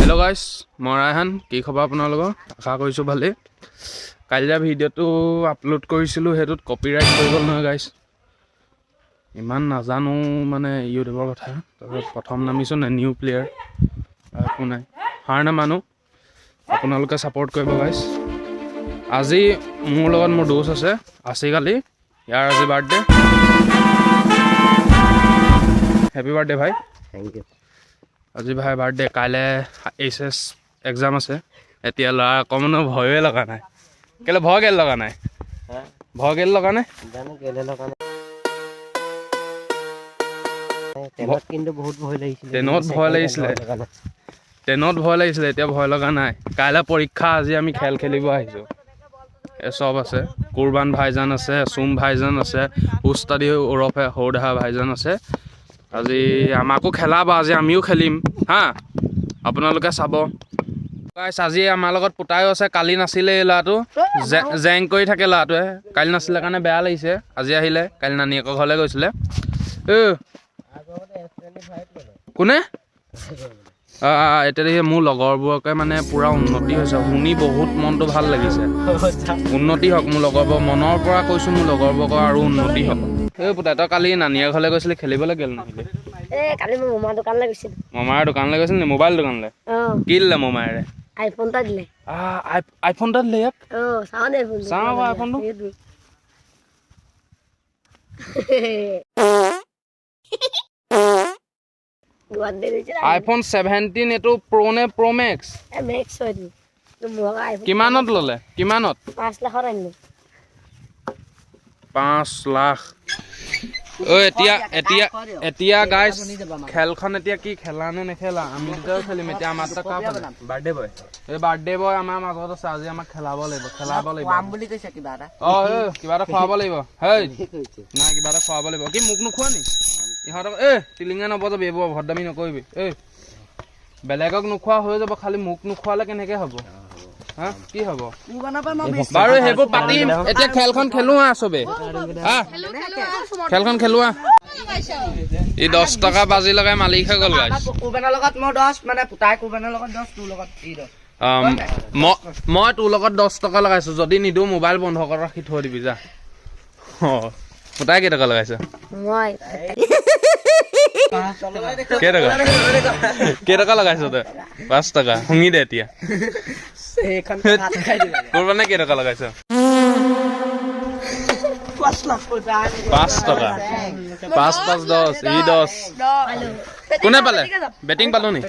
Hello' গাইছ, মই ৰায়হান। কি খবৰ আপোনালোকৰ? আশা কৰিছোঁ ভালেই। কাইলৈ ভিডিঅ'টো আপলোড কৰিছিলোঁ, সেইটোত কপিৰাইট হৈ গ'ল নহয় গাইছ। ইমান নাজানো মানে ইউটিউবৰ কথা। তাৰপিছত প্ৰথম নামিছোঁ নে নিউ প্লেয়াৰ, একো নাই, হাৰ নামানো। আপোনালোকে ছাপোৰ্ট কৰিব গাইছ। আজি মোৰ লগত মোৰ দোষ আছে কালি, ইয়াৰ আজি বাৰ্থডে। হেপী বাৰ্থডে ভাই। Thank you. আজি ভাই বাৰ্থডে। কাইলৈ HS এক্সাম আছে। এতিয়া ল'ৰা অকণমানো ভয়ে লগা নাই। কেলৈ ভয় কেলৈ লগা নাই? ভয় কেলৈ লগা নাই? জানো কেলে লগা নাই। ট্ৰেইনত কিন্তু বহুত ভয় লাগিছিলে। ট্ৰেইনত ভয় লাগিছিলে, এতিয়া ভয় লগা নাই। কাইলৈ পৰীক্ষা, আজি আমি খেল খেলিব আহিছোঁ। চব আছে, কুৰবান ভাইজান আছে, চুম ভাইজান আছে, উস্তাদি ওৰফে সৌদাহা ভাইজান আছে। আজি আমাকো খেলাব, আজি আমিও খেলিম হা, আপোনালোকে চাব। আজি আমাৰ লগত পুতাইও আছে। কালি নাছিলে এই ল'ৰাটো, জেং কৰি থাকে ল'ৰাটোৱে। কালি নাছিলে কাৰণে বেয়া লাগিছে। আজি আহিলে, কালি নানীয়েকৰ ঘৰলৈ গৈছিলে। কোনে? এতিয়া দেখি মোৰ লগৰবোৰকে মানে পূৰা উন্নতি হৈছে, শুনি বহুত মনটো ভাল লাগিছে। উন্নতি হওক মোৰ লগৰবোৰ, মনৰ পৰা কৈছোঁ মোৰ লগৰবোৰকৰ আৰু উন্নতি হওক। এই পুতাই তই কালি নানীয়াৰ ঘৰলৈ গৈছিলি, খেলিবলৈ গ'ল নাহিলি? কালি মই মামাৰ দোকানলৈ গৈছিলোঁ। মামাৰ দোকানলৈ গৈছিল নি? মোবাইল দোকানলৈ? কি দিলে মামাৰে? আইফোন এটা দিলে। আইফোন এটা দিলে ইয়াক? চাওঁ দে চাওঁ আকৌ আইফোনটো। আইফোন 17 এইটো প্ৰ' নে প্ৰ' মেক্স? কিমানত ল'লে? কিমানত? 5 লাখত আনিলোঁ। 5 লাখ। এতিয়া গাইছ, খেলখন এতিয়া কি খেলা নে নেখেলা? আমি দুটাও খেলিম এতিয়া। আমাৰ বাৰ্থডে বয়, এই বাৰ্থডে বয় আমাৰ মাজত আছে। আজি আমাক খেলাব লাগিব। কিবা এটা খুৱাব লাগিব। হেই নাই, কিবা এটা খুৱাব লাগিব। কি মোক নোখোৱা নি? ইহঁতক টিলিঙা নবজাবি, এইবোৰ ভদ্দামি নকৰিবি। বেলেগক নোখোৱা হৈ যাব, খালি মোক নোখোৱালে কেনেকে হ'ব? হা, কি হ'ব বাৰু? সেইবোৰ পাতিম, এতিয়া খেলখন খেলো হা চবে। খেলখন খেলোৱা। ই 10 টকা বাজি লগাই মালিক হৈ গ'ল গাইছ। মই তোৰ লগত 10 টকা লগাইছো। যদি নিদিওঁ মোবাইল বন্ধ কৰি ৰাখি থৈ দিবি যা। পুতাই কেইটকা লগাইছ? কেইটকা লগাইছ তই? 5 টকা। শুঙি দে এতিয়া। কোৰবানে কেইটকা লগাইছ? 5 টকা। 5 5 10, ই 10। কোনে পালে? বেটিং পালো নি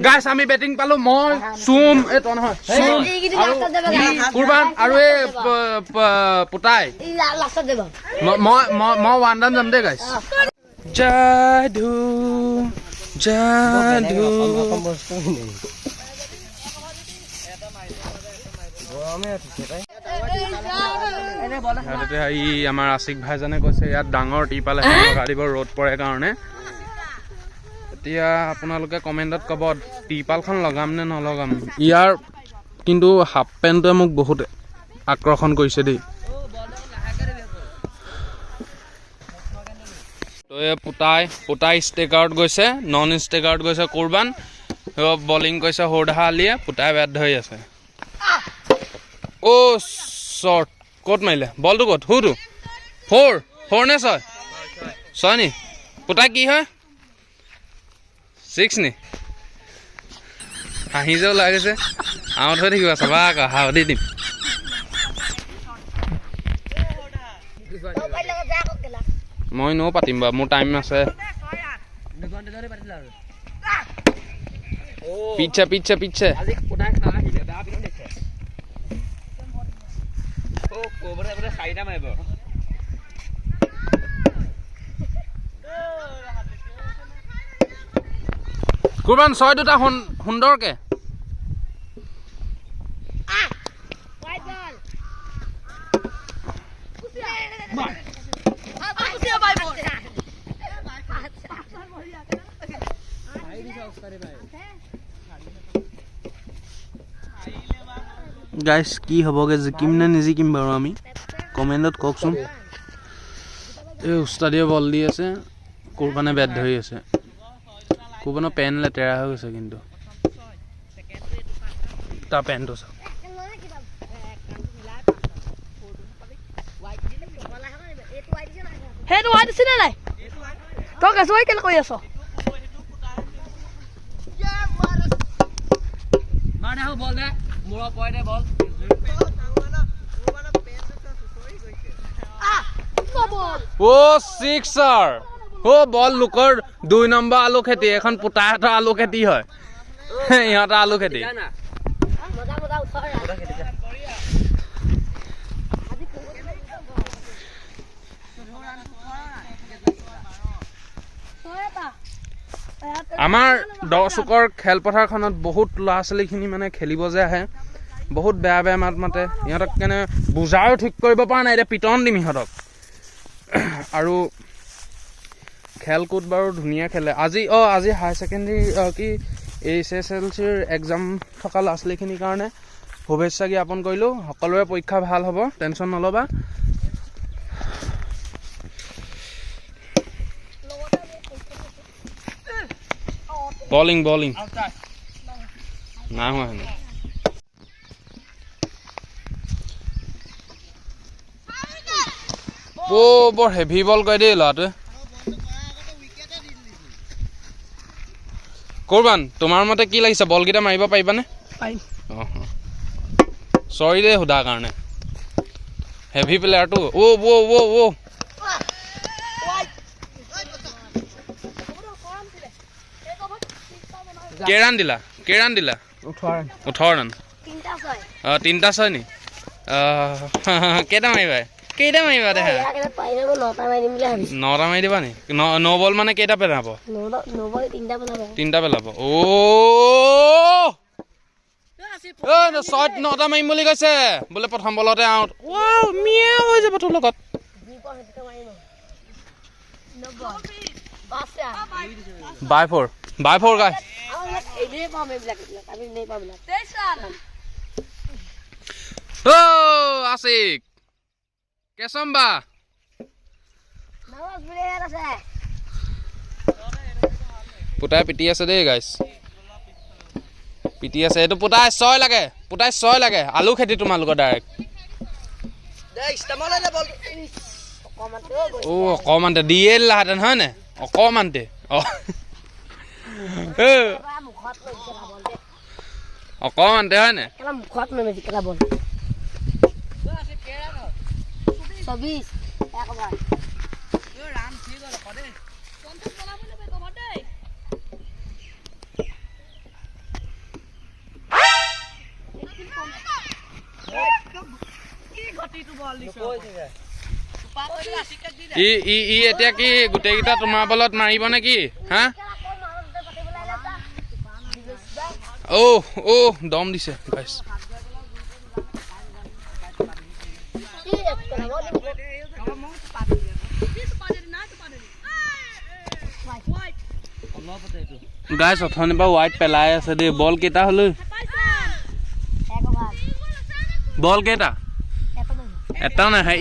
গাইছ? আমি বেটিং পালো। মই, চুম, তই নহয়, চুম, কুৰবান আৰু এই পুতাই। মই ওৱান ডান যাম দেই গাইছ। যাদু যাদু। আমাৰ আশিক ভাইজানে কৈছে ইয়াত ডাঙৰ টিপাল এখন লগাই দিব ৰ'দ পৰে কাৰণে। এতিয়া আপোনালোকে কমেণ্টত ক'ব টিপালখন লগাম নে নলগাম। ইয়াৰ কিন্তু হাফ পেণ্টটোৱে মোক বহুত আকৰ্ষণ কৰিছে দেই। পুতাই ষ্টেকাৰত গৈছে, নন ষ্টেকাৰত গৈছে কুৰবান, বলিং কৰিছে সৌদাহা আলিয়ে। পুতাই বেট ধৰি আছে। শ্বৰ্ট ক'ত মাৰিলে? বলটো ক'ত? হুটো 4 নে 6 নি? পুতাই কি হয়? 6 নি? হাঁহি যে ওলাই গৈছে। আউট হৈ থাকিব চাবা আকৌ, হাউদি দিম। মই এনেও পাতিম বাৰু, মোৰ টাইম আছে। পিছে কুৰবান 6 দুটা সুন্দৰকে। গাইছ কি হ'বগে, জিকিম নে নিজিকিম বাৰু আমি? কমেণ্টত কওকচোন। এই উস্তাদিয়ে বল দি আছে, কুৰবানে বেট ধৰি আছে। কুৰবানৰ পেন লেতেৰা হৈ গৈছে কিন্তু। তাৰ পেণ্টটো চাওক সেইটো হোৱাইট আছে নে নাই তই কেঁচুৱাই কেলে কৰি আছ অ' ছিক্সাৰ অ' বল লোকৰ 2 নম্বৰ আলু খেতি এখন পুতাহঁতৰ আলু খেতি হয় ইহঁতৰ আলু খেতি আমাৰ 10 চুকৰ খেলপথাৰখনত বহুত ল'ৰা ছোৱালীখিনি মানে খেলিব যে আহে বহুত বেয়া বেয়া মাত মাতে ইহঁতক কেনে বুজাও ঠিক কৰিব পৰা নাই এতিয়া পিটন দিম ইহঁতক আৰু খেল কুদ বাৰু ধুনীয়া খেলে আজি হাই ছেকেণ্ডেৰী কি HSLCৰ এক্সাম থকা ল'ৰা ছোৱালীখিনিৰ কাৰণে শুভেচ্ছা জ্ঞাপন কৰিলোঁ সকলোৰে পৰীক্ষা ভাল হ'ব টেনশ্যন নল'বা বলিং নাই হোৱা হেনো বৰ হেভি বল কৰে দেই ল'ৰাটোৱে কৰবান তোমাৰ মতে কি লাগিছে বলকেইটা মাৰিব পাৰিবানে চৰি দেই সোধাৰ কাৰণে হেভি প্লেয়াৰটো কেইৰাণ দিলা 18 ৰান 3টা 6 নি কেইটা মাৰিবা দেখা 9টা মাৰি দিবা নি 9 বল মানে কেইটা পেলাব 3টা পেলাব 9টা মাৰিম বুলি কৈছে বোলে প্ৰথম বলতে আউট মিয়াও হৈ যাব তোৰ লগত বাই ফ'ৰ গাই আছিক কেচম্বা পুতাই পিটি আছে দেই গাইছ পিটি আছে এইটো পুতাই 6 লাগে আলু খেতি তোমালোকৰ ডাইৰেক্ট অকমানতে দিয়ে দিলাহেঁতেন হয় নে অকমানতে অকমানতে হয় নে এতিয়া কি গোটেইকেইটা তোমাৰ বলত মাৰিব নেকি হা দম দিছে গাইছ গাইছ অথনিৰ পৰা ৱাইট পেলাই আছে দেই বল কেইটা হ'লে বল কেইটা এটা নাহে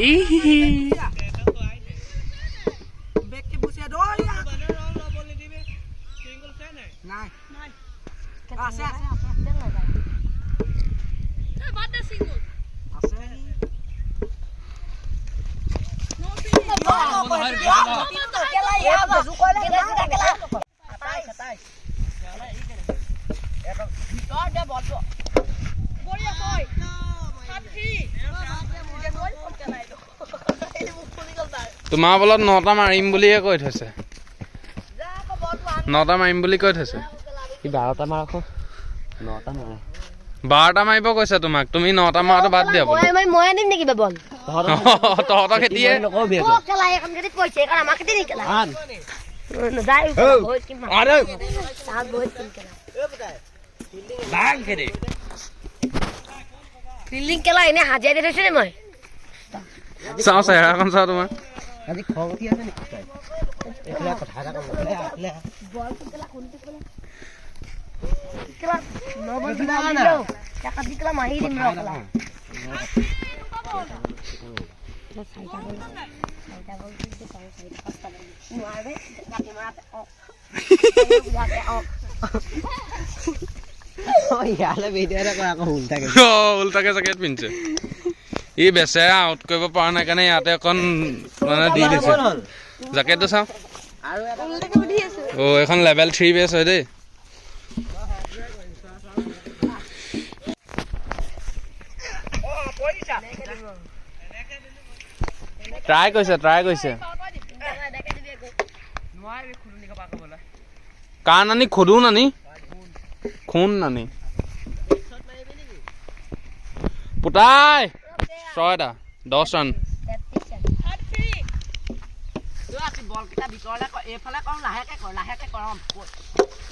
তোমাৰ বলত 9টা মাৰিম বুলিয়ে কৈ থৈছে 9টা মাৰিম বুলি কৈ থৈছে 12টা মাৰ আকৌ 9টা মাৰে 12টা মাৰিব কৈছে তোমাক তুমি 9টা মাৰাটো বাদ দিয়া বোলে মই দিম নেকি বল তহঁতৰ খেতিয়ে ফিল্ডিং খেলা এনে হাজিৰা দি থৈছো নে মই চাওঁ চেহেৰাখন চাওঁ তোমাৰ আজি খং উঠি আছে নেকি এইফালে কথা এটা ক'ব বল খেলা কোনটো খেলা নবল দিলা না টাকা দি খেলা মাৰি দিম ৰ খেলা সাইটা গল দিতে পাৰে সাইটা পাঁচটা মাৰবে কাটি মাৰতে বুঝাতে ইয়ালে ভিডিঅ'টা কৰা আকৌ উল্টাকে উল্টাকে জেকেট পিন্ধিছে ই বেচেৰা আউট কৰিব পৰা নাই কাৰণে ইয়াতে অকণ মানে দি দিছে জেকেটটো চাওঁ এখন লেভেল 3 বেচ হয় দেই ট্ৰাই কৰিছে কাৰ নানি খুদু নানি খুন নানি পুতাই 6টা 10 ৰান বলকেইটা ভিতৰলে এইফালে কম লাহেকে কৰম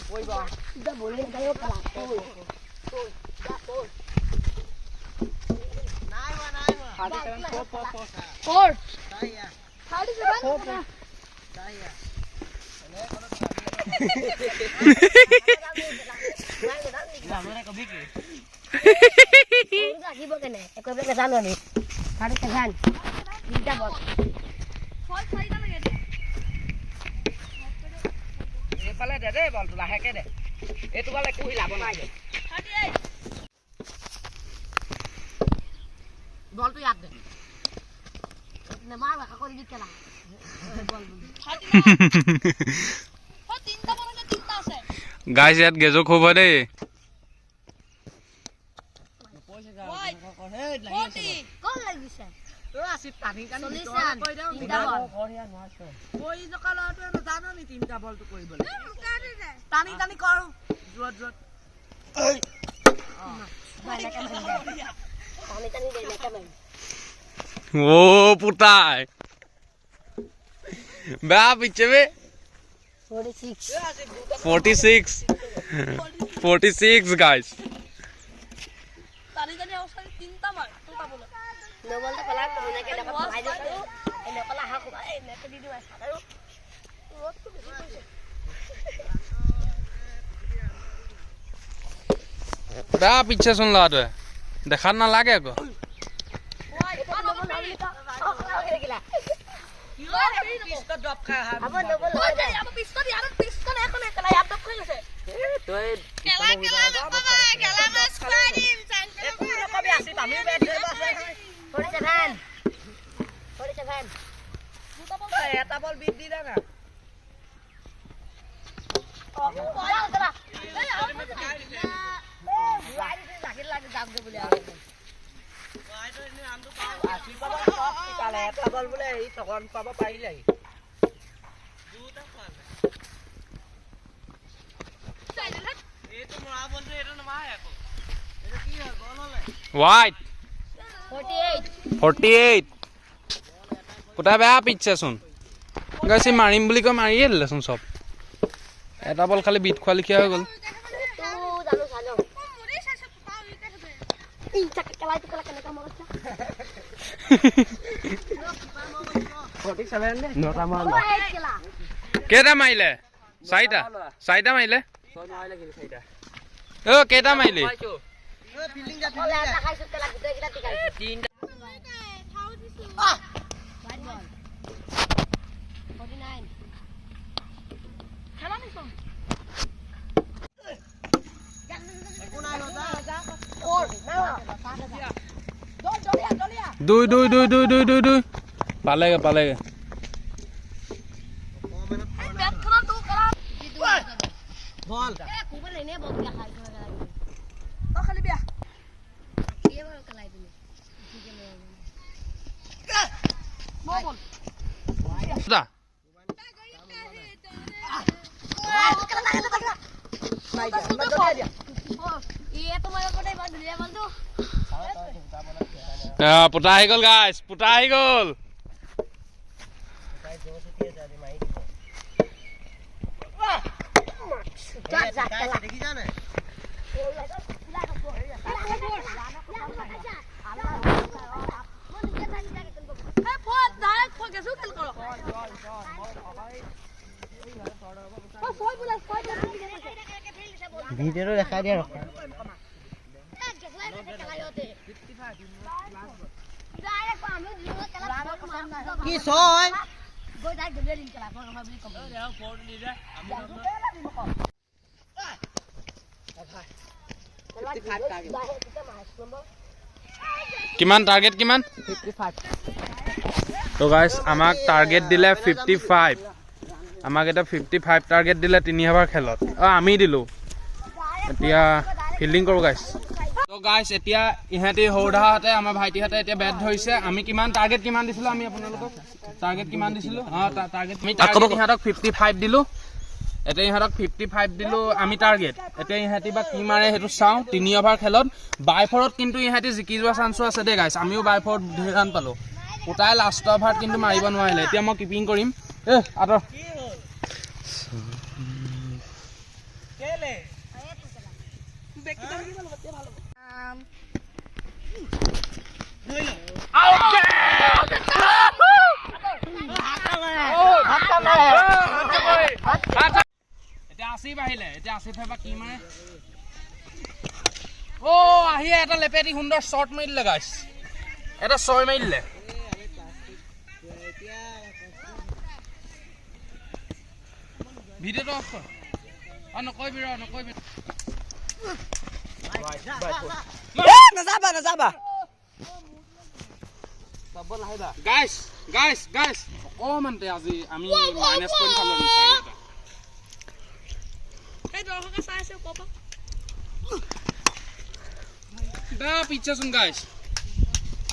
পৰিব এইফালে দে দেই বলটো লাহেকে দে এইটো বল একো হিলাব নাই বলটো ইয়াত দে নেমাৰ বাকা কৰি দি কেলা বল তিনটা আছে গাইছ ইয়াত গেজো খুব হয় দেই কোন লাগিছে আসি পানী কানি তিনটা বল কই জকালটো জানো নি তিনটা বলটো কৰিবলে টানি টানি কৰ জোৰত ও পুতাই বেয়া পিছে বে 46 guys বেয়া পিছে চোন ল'ৰাটোৱে দেখাত নালাগে আকৌ ড্ৰপ খাই এটা বল বিট দি না এটা বল বোলে এই তকন পাব পাৰিলে এইটো মৰা বলটো এইটো নমায় আকৌ এইটো কি হয় বল হলে হোৱাইট 48 পুতা বেয়া পিছে চোন গাইছে মাৰিম বুলি কৈ মাৰিয়ে দিলেচোন চব এটা বল খালি বিট খোৱা লিখিয়া হৈ গ'ল কেইটা মাৰিলে 4টা মাৰিলে অ কেইটা মাৰিলে দুই পালেগে বল পুতা আহি গ'ল গাইছ পুতা আহি গ'ল ভিডিঅ'টো দেখাই দিয়া ৰখ কি ছয় কিমান টাৰ্গেট কিমান 55 তো গাইছ আমাক টাৰ্গেট দিলে 55 আমাক এটা 55 টাৰ্গেট দিলে 3 ওভাৰ খেলত আমি দিলো এতিয়া ফিল্ডিং কৰো গাইছ তো গাইছ এতিয়া ইহঁতি হৌধাহঁতে আমাৰ ভাইটিহঁতে এতিয়া বেট ধৰিছে আমি কিমান টাৰ্গেট কিমান দিছিলো আমি আপোনালোকক টাৰ্গেট কিমান দিছিলো টাৰ্গেট আমি ইহঁতক 55 দিলো এতিয়া ইহঁতক 55 দিলো আমি টাৰ্গেট এতিয়া ইহঁতি বা কি মাৰে সেইটো চাওঁ 3 ওভাৰ খেলত বাই ফৰত কিন্তু ইহঁতি জিকি যোৱা চান্সো আছে দেই গাইছ আমিও বাই ফৰত ধৰি ৰান পালো পুতাই লাষ্ট ওভাৰত কিন্তু মাৰিব নোৱাৰিলে এতিয়া মই কিপিং কৰিম আদৰ এতিয়া 80 বাঢ়িলে এতিয়া 80 ফেবা কি মাৰে আহি এটা লেপেটি সুন্দৰ শ্বট মাৰি দিলে গাইছ এটা 6 মাৰি দিলে ভিডিঅ'টো অফ কৰ নকৰিবি নাযাবা গাইছ অকমানতে আজি আমি মাইনাছ পইণ্ট খালো পিছাচোন গাইছ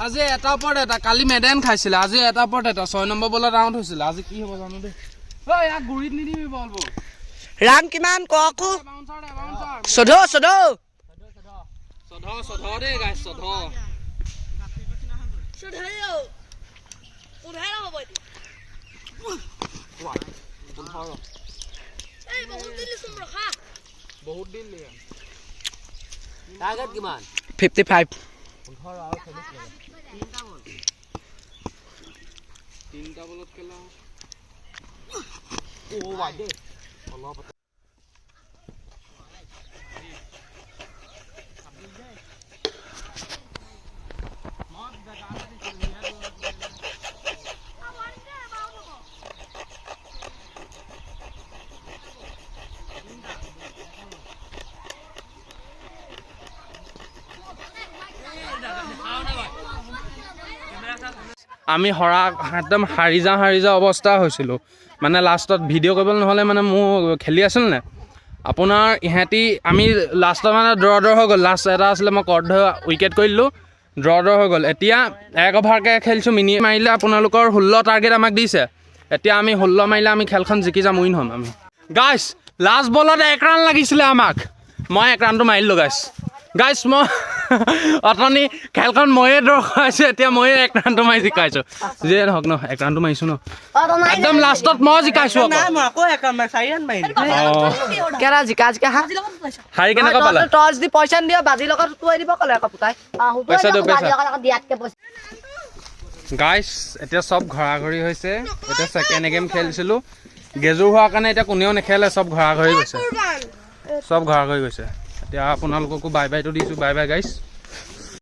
আজি এটা ওপৰত এটা কালি মেডেন খাইছিলে আজি এটা ওপৰত এটা 6 নম্বৰ বলত আউট হৈছিলে আজি কি হ'ব জানো দেই ইয়াক গুৰিত নিদিবি বলবোৰ ৰান কিমান ককো চধ দেই গাইছ চধ বহুত দিন টাৰ্গেট কিমান 55 তিনিটা বলত খেলা আমি একদম হাৰি যাওঁ অৱস্থা হৈছিলোঁ মানে লাষ্টত ভিডিঅ' কৰিবলৈ নহ'লে মানে মোৰ খেলি আছিল নে আপোনাৰ ইহঁতি আমি লাষ্টত মানে ড্ৰ হৈ গ'ল লাষ্ট এটা আছিলে মই কৰ্ড উইকেট কৰি দিলোঁ ড্ৰ হৈ গ'ল এতিয়া 1 অভাৰকৈ খেলিছোঁ মিনি মাৰিলে আপোনালোকৰ 16 টাৰ্গেট আমাক দিছে এতিয়া আমি 16 মাৰিলে আমি খেলখন জিকি যাম উইন হ'ম আমি গাইছ লাষ্ট বলত 1 ৰান লাগিছিলে আমাক মই 1 ৰানটো মাৰিলোঁ গাইছ মই অথনি খেলখন ময়ে ড্ৰ কৰাইছোঁ এতিয়া ময়ে 1 ৰানটো মাৰি জিকাইছোঁ যিয়ে নহওক ন 1 ৰানটো মাৰিছোঁ ন একদম লাষ্টত মই জিকাইছোঁ হাৰি কেনেকুৱা পালা টৰ্চ দি পইচা দিয় বাজি লগত উঠুৱাই দিব ক'লে আকৌ পুতাই পইচা গাইছ এতিয়া চব ঘৰাঘৰি হৈছে এতিয়া ছেকেণ্ড গেম খেলিছিলোঁ গেজুৰ হোৱাৰ কাৰণে এতিয়া কোনেও নেখেলে চব ঘৰাঘৰি গৈছে এতিয়া আপোনালোককো বাই বাইটো দিছোঁ বাই গাইছ